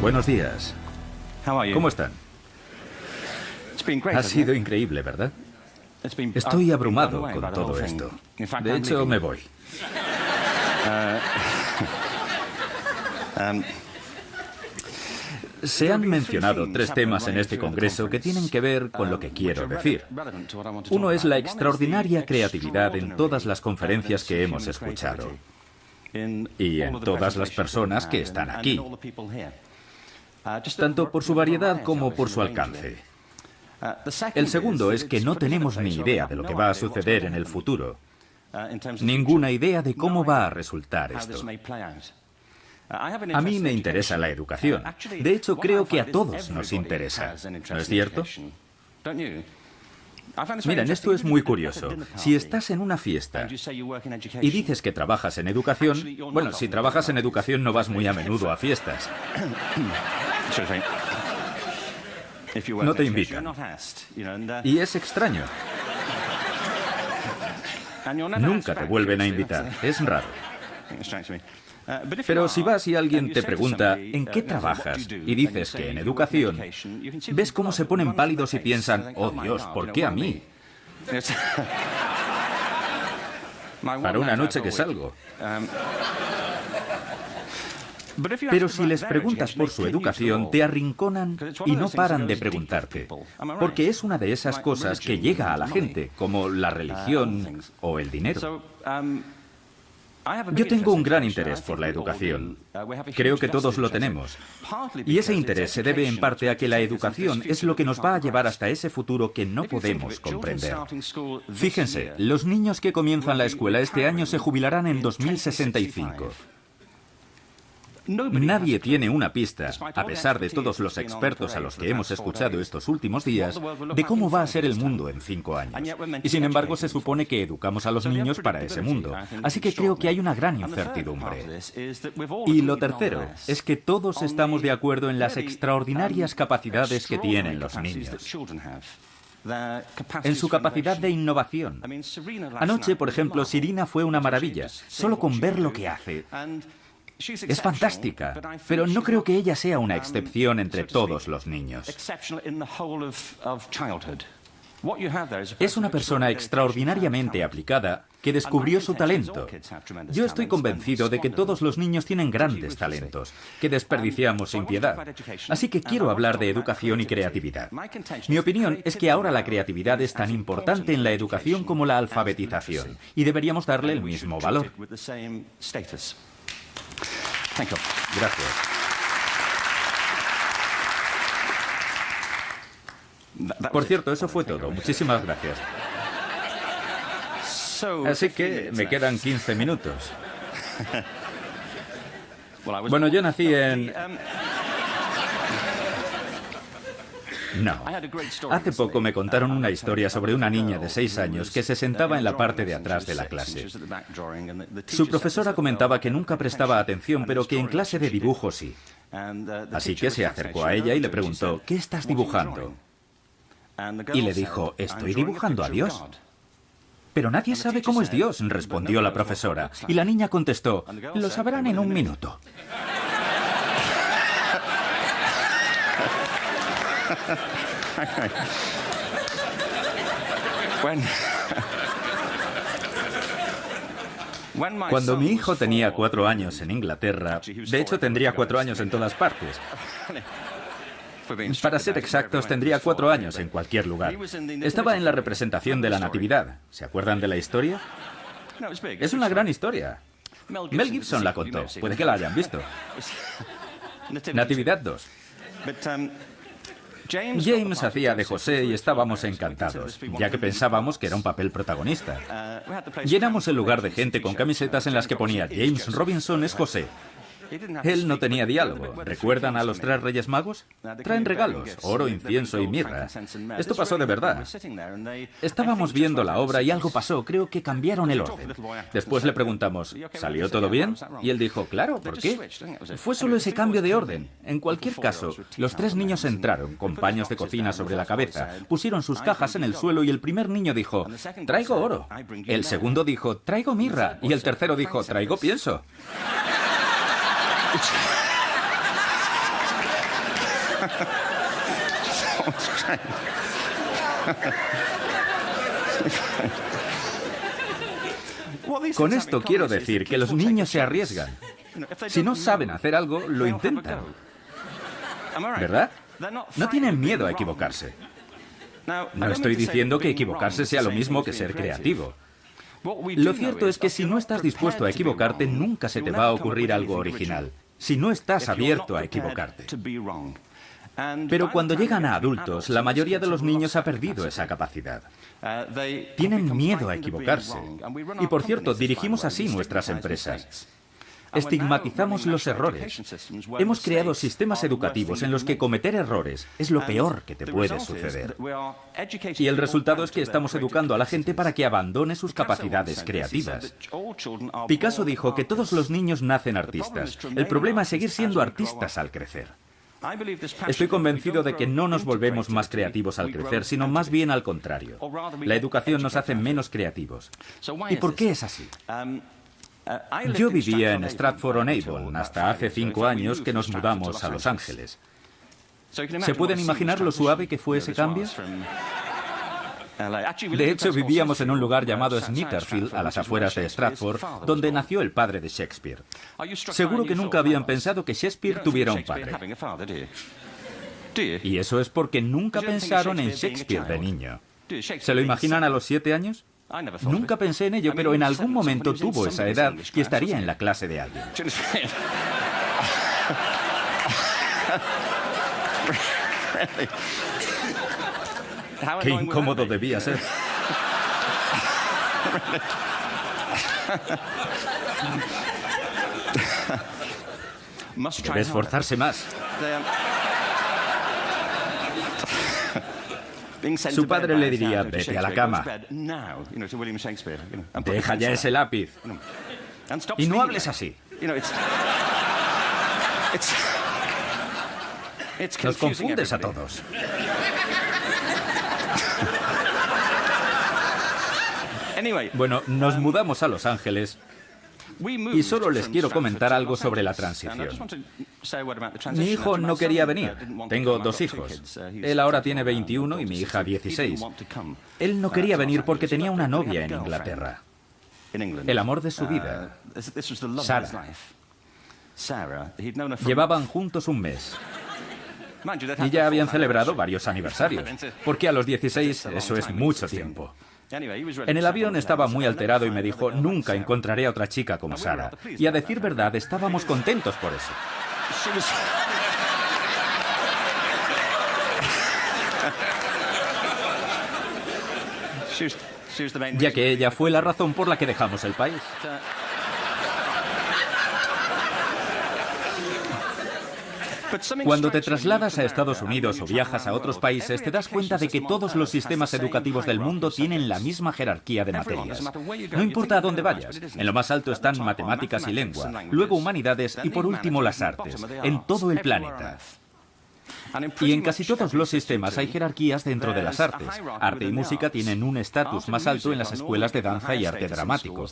Buenos días. ¿Cómo están? Ha sido increíble, ¿verdad? Estoy abrumado con todo esto. De hecho, me voy. Se han mencionado 3 temas en este congreso que tienen que ver con lo que quiero decir. Uno es la extraordinaria creatividad en todas las conferencias que hemos escuchado y en todas las personas que están aquí, tanto por su variedad como por su alcance. El segundo es que no tenemos ni idea de lo que va a suceder en el futuro, ninguna idea de cómo va a resultar esto. A mí me interesa la educación. De hecho, creo que a todos nos interesa. ¿No es cierto? Miren, esto es muy curioso. Si estás en una fiesta y dices que trabajas en educación, bueno, si trabajas en educación no vas muy a menudo a fiestas. No te invitan. Y es extraño. Nunca te vuelven a invitar. Es raro. Pero si vas y alguien te pregunta ¿en qué trabajas? Y dices que en educación, ves cómo se ponen pálidos y piensan, oh Dios, ¿por qué a mí? Para una noche que salgo. Pero si les preguntas por su educación, te arrinconan y no paran de preguntarte. Porque es una de esas cosas que llega a la gente, como la religión o el dinero. Yo tengo un gran interés por la educación. Creo que todos lo tenemos. Y ese interés se debe en parte a que la educación es lo que nos va a llevar hasta ese futuro que no podemos comprender. Fíjense, los niños que comienzan la escuela este año se jubilarán en 2065. Nadie tiene una pista, a pesar de todos los expertos a los que hemos escuchado estos últimos días, de cómo va a ser el mundo en 5 años. Y sin embargo se supone que educamos a los niños para ese mundo. Así que creo que hay una gran incertidumbre. Y lo tercero es que todos estamos de acuerdo en las extraordinarias capacidades que tienen los niños. En su capacidad de innovación. Anoche, por ejemplo, Serena fue una maravilla, solo con ver lo que hace. Es fantástica, pero no creo que ella sea una excepción entre todos los niños. Es una persona extraordinariamente aplicada que descubrió su talento. Yo estoy convencido de que todos los niños tienen grandes talentos, que desperdiciamos sin piedad. Así que quiero hablar de educación y creatividad. Mi opinión es que ahora la creatividad es tan importante en la educación como la alfabetización, y deberíamos darle el mismo valor. Gracias. Por cierto, eso fue todo. Muchísimas gracias. Así que me quedan 15 minutos. Bueno, yo nací en... No. Hace poco me contaron una historia sobre una niña de 6 años que se sentaba en la parte de atrás de la clase. Su profesora comentaba que nunca prestaba atención, pero que en clase de dibujo sí. Así que se acercó a ella y le preguntó, ¿qué estás dibujando? Y le dijo, estoy dibujando a Dios. Pero nadie sabe cómo es Dios, respondió la profesora. Y la niña contestó, lo sabrán en un minuto. Cuando mi hijo tenía 4 años en Inglaterra, de hecho tendría 4 años en todas partes. Para ser exactos, tendría 4 años en cualquier lugar. Estaba en la representación de la Natividad. ¿Se acuerdan de la historia? Es una gran historia. Mel Gibson la contó. Puede que la hayan visto. Natividad 2. James hacía de José y estábamos encantados, ya que pensábamos que era un papel protagonista. Llenamos el lugar de gente con camisetas en las que ponía James Robinson es José. Él no tenía diálogo. ¿Recuerdan a los 3 Reyes Magos? Traen regalos, oro, incienso y mirra. Esto pasó de verdad. Estábamos viendo la obra y algo pasó. Creo que cambiaron el orden. Después le preguntamos, ¿salió todo bien? Y él dijo, claro, ¿por qué? Fue solo ese cambio de orden. En cualquier caso, los 3 niños entraron con paños de cocina sobre la cabeza, pusieron sus cajas en el suelo y el primer niño dijo, traigo oro. El segundo dijo, traigo mirra. Y el tercero dijo, traigo pienso. Con esto quiero decir que los niños se arriesgan. Si no saben hacer algo, lo intentan. ¿Verdad? No tienen miedo a equivocarse. No estoy diciendo que equivocarse sea lo mismo que ser creativo. Lo cierto es que si no estás dispuesto a equivocarte, nunca se te va a ocurrir algo original. Si no estás abierto a equivocarte. Pero cuando llegan a adultos, la mayoría de los niños ha perdido esa capacidad. Tienen miedo a equivocarse. Y por cierto, dirigimos así nuestras empresas. Estigmatizamos los errores. Hemos creado sistemas educativos en los que cometer errores es lo peor que te puede suceder. Y el resultado es que estamos educando a la gente para que abandone sus capacidades creativas. Picasso dijo que todos los niños nacen artistas. El problema es seguir siendo artistas al crecer. Estoy convencido de que no nos volvemos más creativos al crecer, sino más bien al contrario. La educación nos hace menos creativos. ¿Y por qué es así? Yo vivía en Stratford-on-Avon hasta hace 5 años que nos mudamos a Los Ángeles. ¿Se pueden imaginar lo suave que fue ese cambio? De hecho, vivíamos en un lugar llamado Snitterfield, a las afueras de Stratford, donde nació el padre de Shakespeare. Seguro que nunca habían pensado que Shakespeare tuviera un padre. Y eso es porque nunca pensaron en Shakespeare de niño. ¿Se lo imaginan a los 7 años? Nunca pensé en ello, pero en algún momento tuvo esa edad y estaría en la clase de alguien. Qué incómodo debía ser. Debe esforzarse más. Su padre le diría, vete a la cama. Deja ya ese lápiz. Y no hables así. Nos confundes a todos. Bueno, nos mudamos a Los Ángeles y solo les quiero comentar algo sobre la transición. Mi hijo no quería venir. Tengo 2 hijos. Él ahora tiene 21 y mi hija 16. Él no quería venir porque tenía una novia en Inglaterra. El amor de su vida, Sarah. Llevaban juntos un mes. Y ya habían celebrado varios aniversarios. Porque a los 16 eso es mucho tiempo. En el avión estaba muy alterado y me dijo, nunca encontraré a otra chica como Sarah. Y a decir verdad, estábamos contentos por eso. Ya que ella fue la razón por la que dejamos el país. Cuando te trasladas a Estados Unidos o viajas a otros países, te das cuenta de que todos los sistemas educativos del mundo tienen la misma jerarquía de materias. No importa a dónde vayas, en lo más alto están matemáticas y lengua, luego humanidades y por último las artes, en todo el planeta. Y en casi todos los sistemas hay jerarquías dentro de las artes. Arte y música tienen un estatus más alto en las escuelas de danza y arte dramático.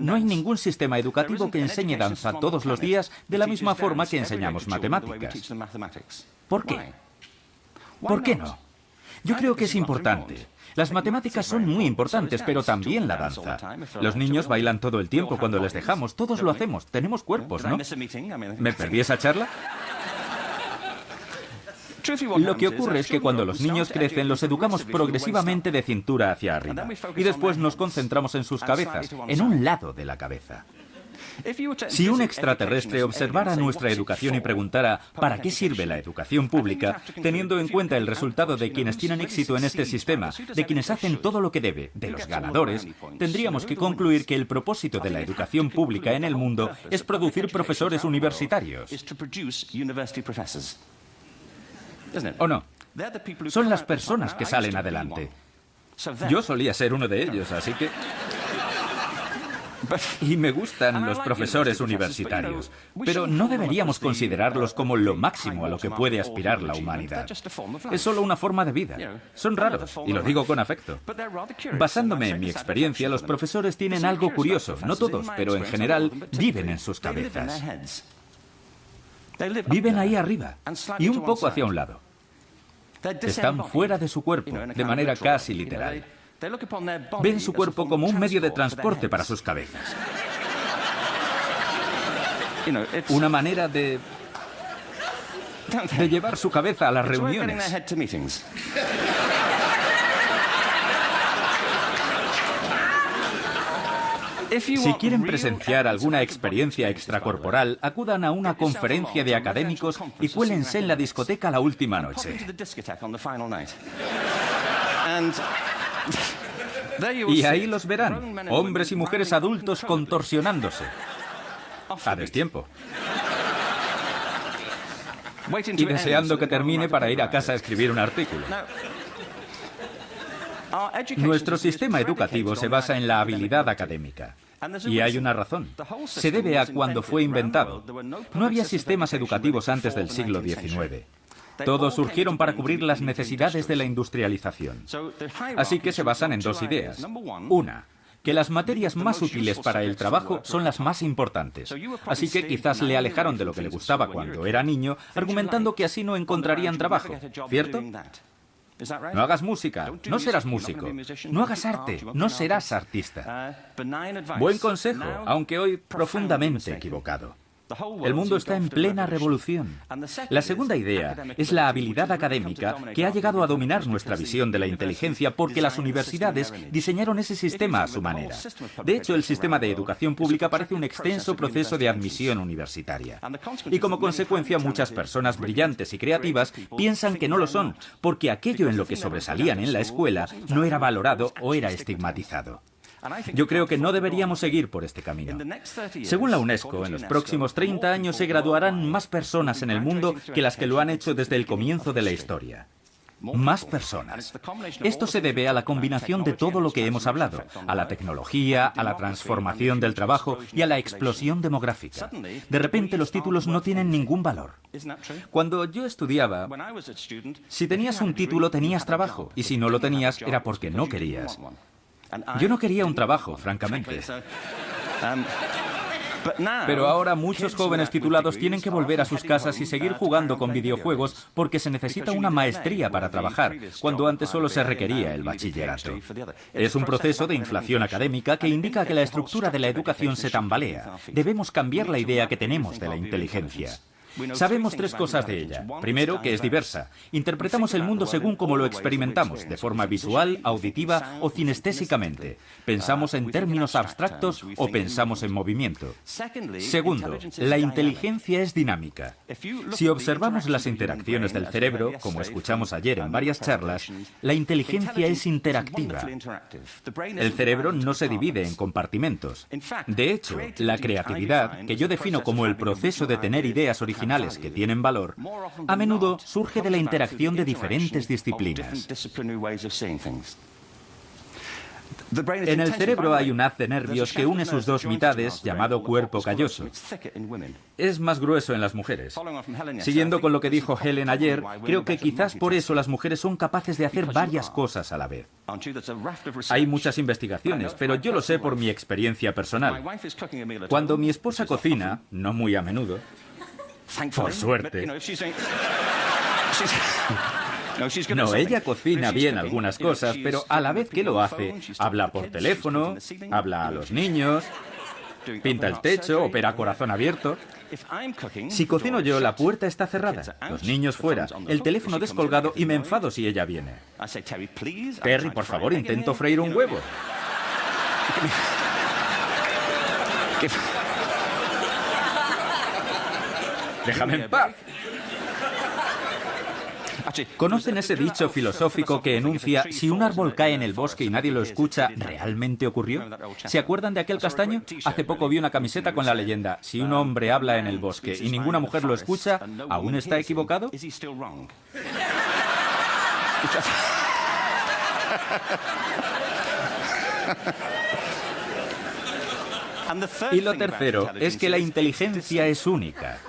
No hay ningún sistema educativo que enseñe danza todos los días de la misma forma que enseñamos matemáticas. ¿Por qué? ¿Por qué no? Yo creo que es importante. Las matemáticas son muy importantes, pero también la danza. Los niños bailan todo el tiempo cuando les dejamos. Todos lo hacemos. Tenemos cuerpos, ¿no? ¿Me perdí esa charla? Lo que ocurre es que cuando los niños crecen, los educamos progresivamente de cintura hacia arriba. Y después nos concentramos en sus cabezas, en un lado de la cabeza. Si un extraterrestre observara nuestra educación y preguntara ¿para qué sirve la educación pública?, teniendo en cuenta el resultado de quienes tienen éxito en este sistema, de quienes hacen todo lo que debe, de los ganadores, tendríamos que concluir que el propósito de la educación pública en el mundo es producir profesores universitarios. ¿O no? Son las personas que salen adelante. Yo solía ser uno de ellos, así que... Y me gustan los profesores universitarios, pero no deberíamos considerarlos como lo máximo a lo que puede aspirar la humanidad. Es solo una forma de vida. Son raros, y lo digo con afecto. Basándome en mi experiencia, los profesores tienen algo curioso. No todos, pero en general viven en sus cabezas. Viven ahí arriba y un poco hacia un lado. Están fuera de su cuerpo, de manera casi literal. Ven su cuerpo como un medio de transporte para sus cabezas. Una manera de llevar su cabeza a las reuniones. Si quieren presenciar alguna experiencia extracorporal, acudan a una conferencia de académicos y cuélense en la discoteca la última noche. Y ahí los verán, hombres y mujeres adultos contorsionándose. A destiempo. Y deseando que termine para ir a casa a escribir un artículo. Nuestro sistema educativo se basa en la habilidad académica. Y hay una razón. Se debe a cuando fue inventado. No había sistemas educativos antes del siglo XIX. Todos surgieron para cubrir las necesidades de la industrialización. Así que se basan en dos ideas. Una, que las materias más útiles para el trabajo son las más importantes. Así que quizás le alejaron de lo que le gustaba cuando era niño, argumentando que así no encontrarían trabajo, ¿cierto? No hagas música, no serás músico. No hagas arte, no serás artista. Buen consejo, aunque hoy profundamente equivocado. El mundo está en plena revolución. La segunda idea es la habilidad académica que ha llegado a dominar nuestra visión de la inteligencia porque las universidades diseñaron ese sistema a su manera. De hecho, el sistema de educación pública parece un extenso proceso de admisión universitaria. Y como consecuencia, muchas personas brillantes y creativas piensan que no lo son, porque aquello en lo que sobresalían en la escuela no era valorado o era estigmatizado. Yo creo que no deberíamos seguir por este camino. Según la UNESCO, en los próximos 30 años se graduarán más personas en el mundo que las que lo han hecho desde el comienzo de la historia. Más personas. Esto se debe a la combinación de todo lo que hemos hablado, a la tecnología, a la transformación del trabajo y a la explosión demográfica. De repente los títulos no tienen ningún valor. Cuando yo estudiaba, si tenías un título tenías trabajo, y si no lo tenías era porque no querías. Yo no quería un trabajo, francamente. Pero ahora muchos jóvenes titulados tienen que volver a sus casas y seguir jugando con videojuegos porque se necesita una maestría para trabajar, cuando antes solo se requería el bachillerato. Es un proceso de inflación académica que indica que la estructura de la educación se tambalea. Debemos cambiar la idea que tenemos de la inteligencia. Sabemos tres cosas de ella. Primero, que es diversa. Interpretamos el mundo según como lo experimentamos, de forma visual, auditiva o cinestésicamente. Pensamos en términos abstractos o pensamos en movimiento. Segundo, la inteligencia es dinámica. Si observamos las interacciones del cerebro, como escuchamos ayer en varias charlas, la inteligencia es interactiva. El cerebro no se divide en compartimentos. De hecho, la creatividad, que yo defino como el proceso de tener ideas originales que tienen valor, a menudo surge de la interacción de diferentes disciplinas. En el cerebro hay un haz de nervios que une sus dos mitades, llamado cuerpo calloso. Es más grueso en las mujeres. Siguiendo con lo que dijo Helen ayer, creo que quizás por eso las mujeres son capaces de hacer varias cosas a la vez. Hay muchas investigaciones, pero yo lo sé por mi experiencia personal. Cuando mi esposa cocina, no muy a menudo, por suerte. No, ella cocina bien algunas cosas, pero a la vez que lo hace, habla por teléfono, habla a los niños, pinta el techo, opera a corazón abierto. Si cocino yo, la puerta está cerrada, los niños fuera, el teléfono descolgado y me enfado si ella viene. Terry, por favor, intento freír un huevo. Déjame en paz. ¿Conocen ese dicho filosófico que enuncia si un árbol cae en el bosque y nadie lo escucha, ¿realmente ocurrió? ¿Se acuerdan de aquel castaño? Hace poco vi una camiseta con la leyenda: si un hombre habla en el bosque y ninguna mujer lo escucha, ¿aún está equivocado? Y lo tercero es que la inteligencia es única.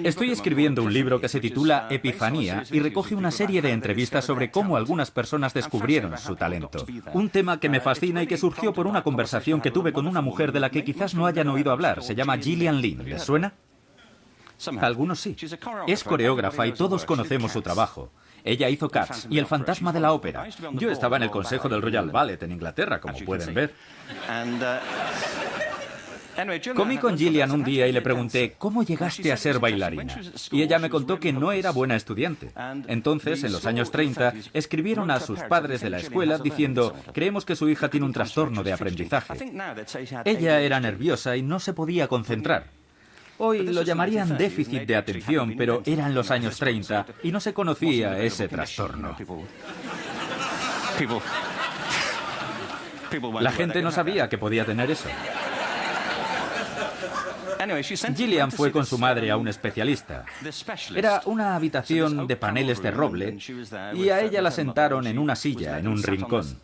Estoy escribiendo un libro que se titula Epifanía y recoge una serie de entrevistas sobre cómo algunas personas descubrieron su talento. Un tema que me fascina y que surgió por una conversación que tuve con una mujer de la que quizás no hayan oído hablar. Se llama Gillian Lynn. ¿Les suena? Algunos sí. Es coreógrafa y todos conocemos su trabajo. Ella hizo Cats y El fantasma de la ópera. Yo estaba en el consejo del Royal Ballet en Inglaterra, como pueden ver. Comí con Gillian un día y le pregunté, ¿cómo llegaste a ser bailarina? Y ella me contó que no era buena estudiante. Entonces, en los años 30, escribieron a sus padres de la escuela diciendo, creemos que su hija tiene un trastorno de aprendizaje. Ella era nerviosa y no se podía concentrar. Hoy lo llamarían déficit de atención, pero eran los años 30 y no se conocía ese trastorno. La gente no sabía que podía tener eso. Gillian fue con su madre a un especialista. Era una habitación de paneles de roble y a ella la sentaron en una silla, en un rincón.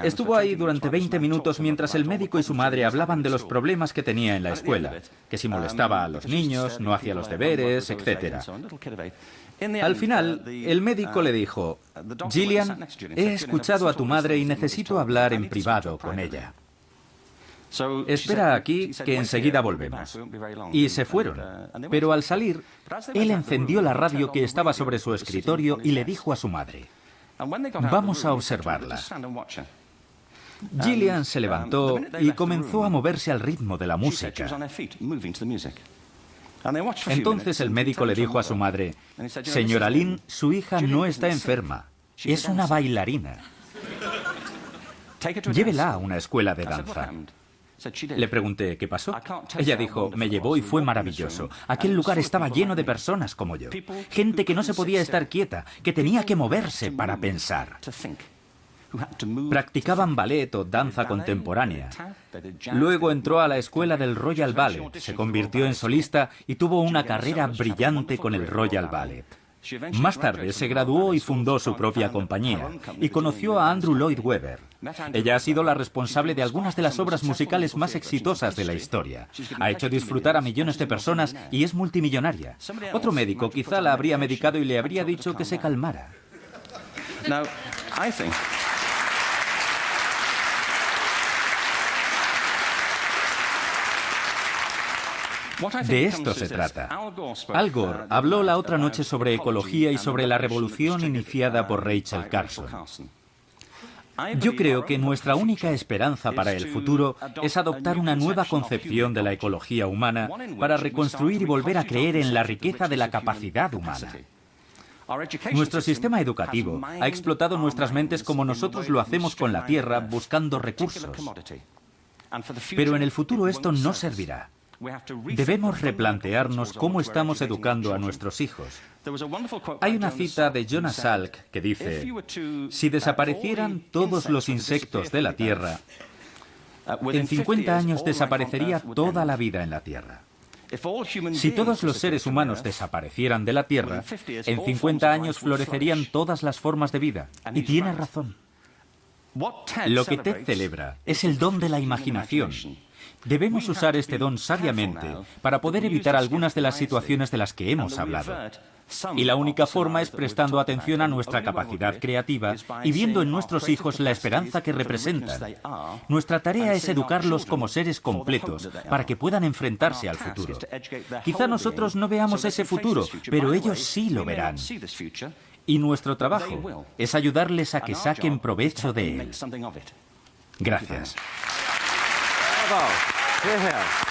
Estuvo ahí durante 20 minutos mientras el médico y su madre hablaban de los problemas que tenía en la escuela, que si molestaba a los niños, no hacía los deberes, etc. Al final, el médico le dijo, Gillian, he escuchado a tu madre y necesito hablar en privado con ella. Espera aquí, que enseguida volvemos. Y se fueron. Pero al salir, él encendió la radio que estaba sobre su escritorio y le dijo a su madre, vamos a observarla. Gillian se levantó y comenzó a moverse al ritmo de la música. Entonces el médico le dijo a su madre, señora Lynn, su hija no está enferma, es una bailarina. Llévela a una escuela de danza. Le pregunté, ¿qué pasó? Ella dijo, me llevó y fue maravilloso. Aquel lugar estaba lleno de personas como yo. Gente que no se podía estar quieta, que tenía que moverse para pensar. Practicaban ballet o danza contemporánea. Luego entró a la escuela del Royal Ballet, se convirtió en solista y tuvo una carrera brillante con el Royal Ballet. Más tarde se graduó y fundó su propia compañía y conoció a Andrew Lloyd Webber. Ella ha sido la responsable de algunas de las obras musicales más exitosas de la historia. Ha hecho disfrutar a millones de personas y es multimillonaria. Otro médico quizá la habría medicado y le habría dicho que se calmara. De esto se trata. Al Gore habló la otra noche sobre ecología y sobre la revolución iniciada por Rachel Carson. Yo creo que nuestra única esperanza para el futuro es adoptar una nueva concepción de la ecología humana para reconstruir y volver a creer en la riqueza de la capacidad humana. Nuestro sistema educativo ha explotado nuestras mentes como nosotros lo hacemos con la tierra, buscando recursos. Pero en el futuro esto no servirá. Debemos replantearnos cómo estamos educando a nuestros hijos. Hay una cita de Jonas Salk que dice, si desaparecieran todos los insectos de la Tierra, en 50 años desaparecería toda la vida en la Tierra. Si todos los seres humanos desaparecieran de la Tierra, en 50 años florecerían todas las formas de vida. Y tiene razón. Lo que Ted celebra es el don de la imaginación. Debemos usar este don sabiamente para poder evitar algunas de las situaciones de las que hemos hablado. Y la única forma es prestando atención a nuestra capacidad creativa y viendo en nuestros hijos la esperanza que representan. Nuestra tarea es educarlos como seres completos para que puedan enfrentarse al futuro. Quizá nosotros no veamos ese futuro, pero ellos sí lo verán. Y nuestro trabajo es ayudarles a que saquen provecho de él. Gracias. Bravo. Yeah.